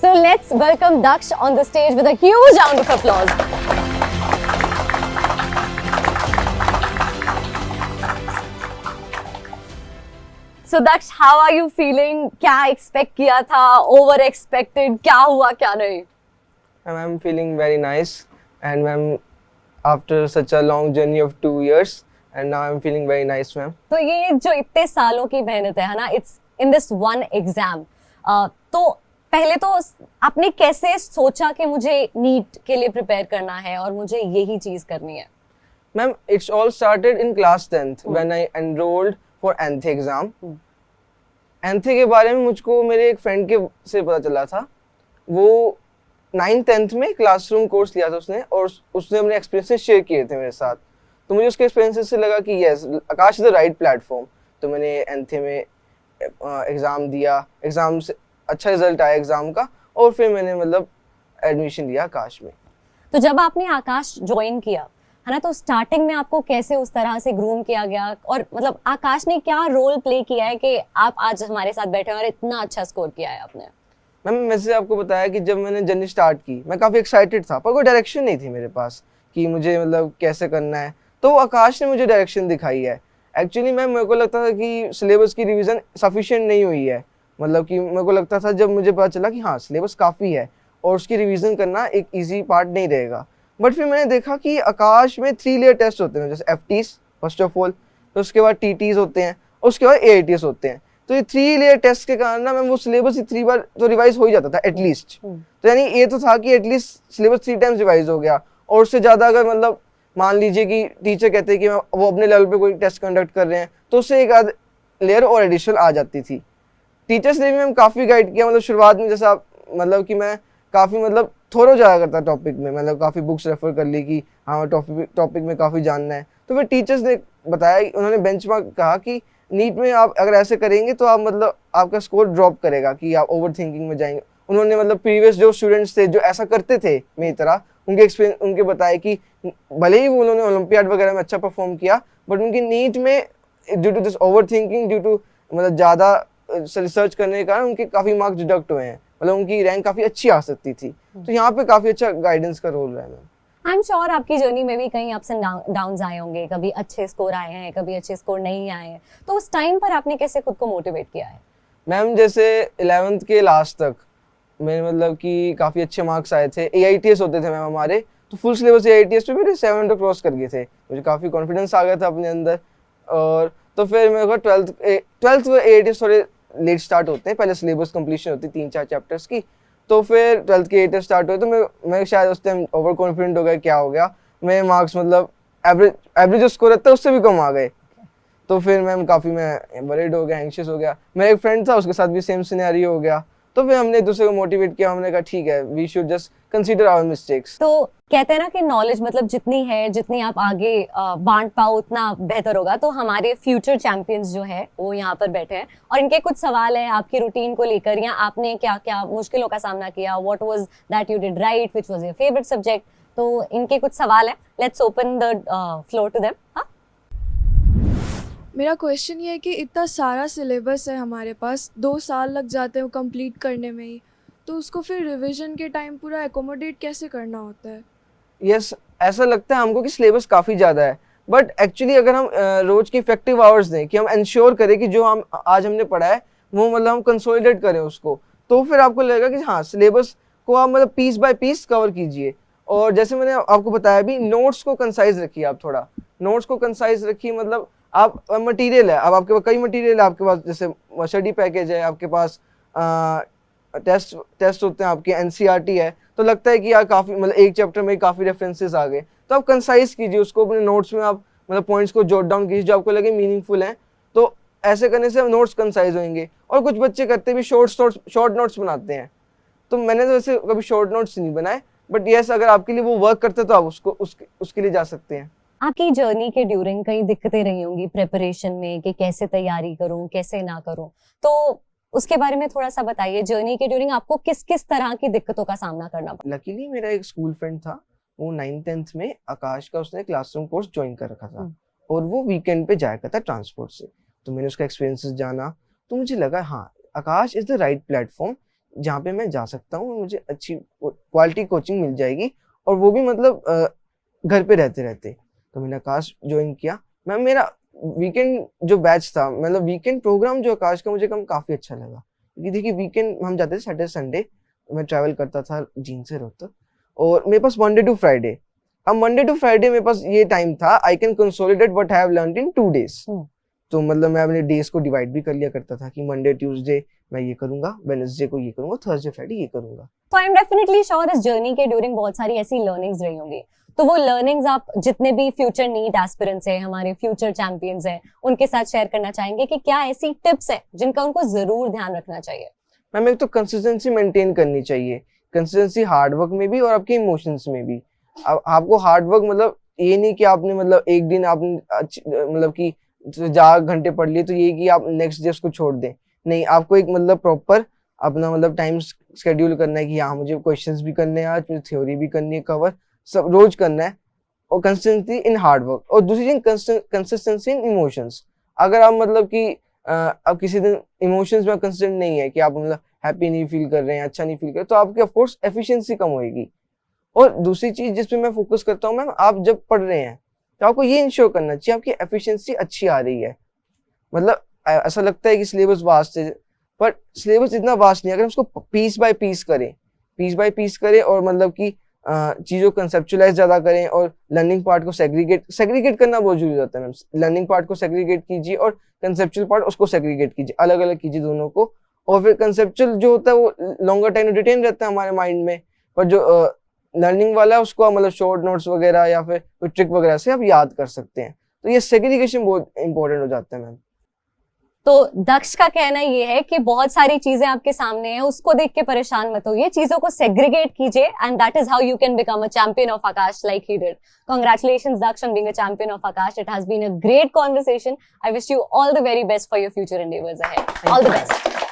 So let's welcome Daksh on the stage with a huge round of applause. So Daksh, how are you feeling? क्या expect किया था? Over expected? क्या हुआ क्या नहीं? I'm feeling very nice, and ma'am, after such a long journey of 2 years, and now I'm feeling very nice, ma'am. तो ये जो इतने सालों की मेहनत है ना, it's in this one exam. तो पहले तो आपने कैसे सोचा कि मुझे नीट के लिए प्रिपेयर करना है और मुझे यही चीज करनी है? Ma'am, it's all started in class 10th when I enrolled for NTH exam. NTH के बारे में मुझको मेरे एक फ्रेंड के से पता चला था. वो 9th-10th में क्लासरूम कोर्स लिया था उसने, और उसने अपने एक्सपीरियंसेस शेयर किए थे मेरे साथ. तो मुझे उसके एक्सपीरियंसेस से लगा कि yes, Akash is the right platform. तो मैंने NTH में एग्ज़ाम दिया, एग्ज़ाम से अच्छा रिजल्ट आया एग्ज़ाम का, और फिर मैंने मतलब एडमिशन लिया आकाश में. तो जब आपने आकाश ज्वाइन किया है ना, तो स्टार्टिंग में आपको कैसे उस तरह से ग्रूम किया गया, और मतलब आकाश ने क्या रोल प्ले किया है कि आप आज हमारे साथ बैठे हैं और इतना अच्छा स्कोर किया है आपने? मैम, वैसे आपको बताया कि जब मैंने जर्नी स्टार्ट की मैं काफ़ी एक्साइटेड था, पर कोई डायरेक्शन नहीं थी मेरे पास कि मुझे मतलब कैसे करना है. तो आकाश ने मुझे डायरेक्शन दिखाई है. एक्चुअली मैम, मेरे को लगता था कि सिलेबस की रिवीजन सफिशिएंट नहीं हुई है. मतलब कि मेरे को लगता था, जब मुझे पता चला कि हाँ सिलेबस काफ़ी है और उसकी रिवीजन करना एक ईजी पार्ट नहीं रहेगा. बट फिर मैंने देखा कि आकाश में 3 लेयर टेस्ट होते हैं, जैसे FTs फर्स्ट ऑफ ऑल, तो उसके बाद TTs होते हैं, और उसके बाद AITs होते हैं. तो ये 3 लेयर टेस्ट के कारण ना मैम वो सिलेबस ही 3 बार तो रिवाइज हो ही जाता था एटलीस्ट. तो यानी ये तो था कि एटलीस्ट सिलेबस 3 टाइम्स रिवाइज हो गया, और उससे ज़्यादा अगर मतलब मान लीजिए कि टीचर कहते हैं कि वो अपने लेवल पे कोई टेस्ट कंडक्ट कर रहे हैं, तो उससे एक आध लेयर और एडिशनल आ जाती थी. टीचर्स ने भी मैम काफ़ी गाइड किया. मतलब शुरुआत में जैसा मतलब कि मैं काफ़ी मतलब थोरो जाया करता टॉपिक में, मतलब काफ़ी बुक्स रेफर कर ली कि हाँ टॉपिक में काफ़ी जानना है. तो फिर टीचर्स ने बताया, उन्होंने बेंचमार्क कहा कि नीट में आप अगर ऐसे करेंगे तो आप मतलब आपका स्कोर ड्रॉप करेगा, कि आप ओवर थिंकिंग में जाएंगे. उन्होंने मतलब प्रीवियस जो स्टूडेंट्स थे जो ऐसा करते थे मेरी तरह, उनके एक्सपीरियंस उनके बताए कि भले ही वो उन्होंने ओलंपियाड वगैरह में अच्छा परफॉर्म किया, बट उनकी नीट में due to this over thinking, due to मतलब ज़्यादा रिसर्च करने के कारण उनके काफ़ी मार्क्स डिडक्ट हुए हैं. मतलब उनकी रैंक काफ़ी अच्छी आ सकती थी. तो यहाँ पे काफ़ी अच्छा गाइडेंस का रोल रहा है मैम. आई एम श्योर आपकी जर्नी में भी कहीं अप्स एंड डाउन्स आए होंगे, कभी अच्छे स्कोर आए हैं, कभी अच्छे स्कोर नहीं आए हैं. तो उस टाइम पर आपने कैसे खुद को मोटिवेट किया है? मैम, जैसे 11th के लास्ट तक मेरे मतलब कि काफ़ी अच्छे मार्क्स आए थे. AITS होते थे मैम हमारे, तो फुल सिलेबस AITS पे मेरे 700 क्रॉस कर गए थे. मुझे काफ़ी कॉन्फिडेंस आ गया था अपने अंदर. और तो फिर मेरे को 12th में AITS थोड़े लेट स्टार्ट होते हैं, पहले सिलेबस कंप्लीशन होती है 3-4 चैप्टर्स की. तो फिर 12th के AITS स्टार्ट हुए, तो मैं शायद उस टाइम ओवर कॉन्फिडेंट हो गया, क्या हो गया, मेरे मार्क्स मतलब एवरेज जो स्कोर रहता है उससे भी कम आ गए. तो फिर मैं वरीड हो गया, एंग्शियस हो गया. मेरा एक फ्रेंड था, उसके साथ भी सेम सिनेरियो हो गया. तो फिर हमने एक दूसरे को मोटिवेट किया. हमने कहा ठीक है, we should just consider our mistakes. तो कहते हैं ना कि नॉलेज मतलब जितनी है, जितनी आप आगे बांट पाओ उतना बेहतर होगा. तो हमारे फ्यूचर चैंपियंस जो है वो यहाँ पर बैठे हैं, और इनके कुछ सवाल हैं आपकी रूटीन को लेकर, या आपने क्या क्या मुश्किलों का सामना किया, what was that you did right, which was your favourite subject. तो इनके कुछ सवाल हैं. Let's open the floor to them. हाँ, मेरा क्वेश्चन ये है कि इतना सारा सिलेबस है हमारे पास, 2 साल लग जाते हैं वो कंप्लीट करने में ही, तो उसको फिर रिवीजन के टाइम पूरा एकोमोडेट कैसे करना होता है? यस, ऐसा लगता है हमको कि सिलेबस काफ़ी ज़्यादा है, बट एक्चुअली अगर हम रोज़ की इफेक्टिव आवर्स दें, कि हम इंश्योर करें कि जो हम आज हमने पढ़ा है वो मतलब हम कंसोलिडेट करें उसको, तो फिर आपको लगेगा कि हाँ सिलेबस को आप मतलब पीस बाय पीस कवर कीजिए. और जैसे मैंने आपको बताया भी, नोट्स को कंसाइज रखिए. आप थोड़ा नोट्स को कंसाइज रखिए. मतलब आप मटेरियल है, अब आपके पास कई मटेरियल है आपके पास, जैसे स्टडी पैकेज है आपके पास, टेस्ट होते हैं आपके, NCERT है. तो लगता है कि यार काफ़ी मतलब एक चैप्टर में काफ़ी रेफरेंसेस आ गए, तो आप कंसाइज कीजिए उसको अपने नोट्स में. आप मतलब पॉइंट्स को जॉट डाउन कीजिए जो आपको लगे मीनिंगफुल हैं. तो ऐसे करने से नोट्स कंसाइज होंगे. और कुछ बच्चे करते भी शॉर्ट नोट्स बनाते हैं. तो मैंने तो वैसे कभी शॉर्ट नोट्स नहीं बनाए, बट यस, अगर आपके लिए वो वर्क करते तो आप उसके लिए जा सकते हैं. आपकी जर्नी के ड्यूरिंग कई दिक्कतें रही होंगी प्रिपरेशन में, कि कैसे तैयारी करूं, कैसे ना करूं. तो उसके बारे में थोड़ा सा बताइए. जर्नी के ड्यूरिंग आपको किस किस तरह की दिक्कतों का सामना करना पड़ा? लकीली मेरा एक स्कूल फ्रेंड था, वो 9th-10th में आकाश का उसने क्लासरूम कोर्स ज्वाइन कर रखा था, और वो वीकेंड पे जाया करता ट्रांसपोर्ट से. तो मैंने उसका एक्सपीरियंसेस जाना, तो मुझे लगा हाँ आकाश इज द राइट प्लेटफॉर्म. जहाँ पे मैं जा सकता हूँ, मुझे अच्छी क्वालिटी कोचिंग मिल जाएगी, और वो भी मतलब घर पे रहते रहते। तो मैंने आकाश ज्वाइन किया। मैम मेरा वीकेंड जो बैच था, मतलब वीकेंड प्रोग्राम जो आकाश का, मुझे काफ़ी अच्छा लगा, क्योंकि देखिए वीकेंड हम जाते थे सैटरडे संडे, मैं ट्रैवल करता था जींद से रोहतक, और मेरे पास मंडे टू फ्राइडे, अब मंडे टू फ्राइडे मेरे पास ये टाइम था, I can consolidate what I have learned in 2 days। तो मतलब मैं अपने डेज को डिवाइड भी कर लिया करता था कि मंडे ट्यूसडे मैं ये करूंगा, वेडनेसडे को ये करूंगा, थर्सडे फ्राइडे ये करूंगा। तो आई एम डेफिनेटली श्योर इस जर्नी के ड्यूरिंग बहुत सारी ऐसी लर्निंग्स रही होंगी, तो वो लर्निंग्स आप जितने भी फ्यूचर नीट एस्पिरेंट्स हैं, हमारे फ्यूचर चैंपियंस हैं, उनके साथ शेयर करना चाहेंगे कि क्या ऐसी टिप्स हैं जिनका उनको जरूर ध्यान रखना चाहिए? मैम एक तो कंसिस्टेंसी मेंटेन करनी चाहिए, कंसिस्टेंसी हार्ड वर्क में भी और आपके इमोशंस में भी। आपको हार्ड वर्क मतलब ये नहीं कि आपने मतलब एक दिन आपने मतलब कि 4 घंटे पढ़ लिए तो ये कि आप नेक्स्ट डे उसको छोड़ दें, नहीं, आपको एक मतलब प्रॉपर अपना मतलब टाइम शेड्यूल करना है कि हाँ मुझे क्वेश्चंस भी करने हैं आज, मुझे थ्योरी भी करनी है कवर, सब रोज करना है, और कंसिस्टेंसी इन हार्ड वर्क। और दूसरी चीज कंसिस्टेंसी इन इमोशंस। अगर आप मतलब कि अब किसी दिन इमोशंस में कंसिस्टेंट नहीं है कि आप मतलब हैप्पी नहीं फील कर रहे हैं, अच्छा नहीं फील कर रहे, तो आपकी ऑफ कोर्स एफिशिएंसी कम होएगी। और दूसरी चीज जिस पे मैं फोकस करता हूँ मैम, आप जब पढ़ रहे हैं तो आपको ये इंश्योर करना चाहिए आपकी एफिशिएंसी अच्छी आ रही है। मतलब ऐसा लगता है कि सिलेबस वास्ट है, बट सिलेबस इतना वास्ट नहीं है। अगर हम उसको पीस बाय पीस करें और मतलब कि चीज़ों को कंसेप्चुलाइज ज़्यादा करें, और लर्निंग पार्ट को सेग्रीगेट करना बहुत जरूरी होता है मैम। लर्निंग पार्ट को सेग्रीगेट कीजिए और कंसेप्चुअल पार्ट उसको सेग्रीगेट कीजिए, अलग अलग कीजिए दोनों को। और फिर कंसेप्चुअल जो होता है वो लॉन्गर टाइम रिटेन रहता है हमारे माइंड में, पर जो लर्निंग वाला है उसको आप मतलब शॉर्ट नोट्स वगैरह या फिर कोई ट्रिक वगैरह से आप याद कर सकते हैं। तो ये सेग्रीगेशन बहुत इंपॉर्टेंट हो जाता है मैम। तो दक्ष का कहना ये है कि बहुत सारी चीजें आपके सामने हैं, उसको देख के परेशान मत होइए, चीजों को सेग्रीगेट कीजिए, and that is how you can become a champion of Akash like he did. Congratulations Daksh on being a champion of Akash. It has been a great conversation. I wish you all the very best for your future endeavors ahead. All the best.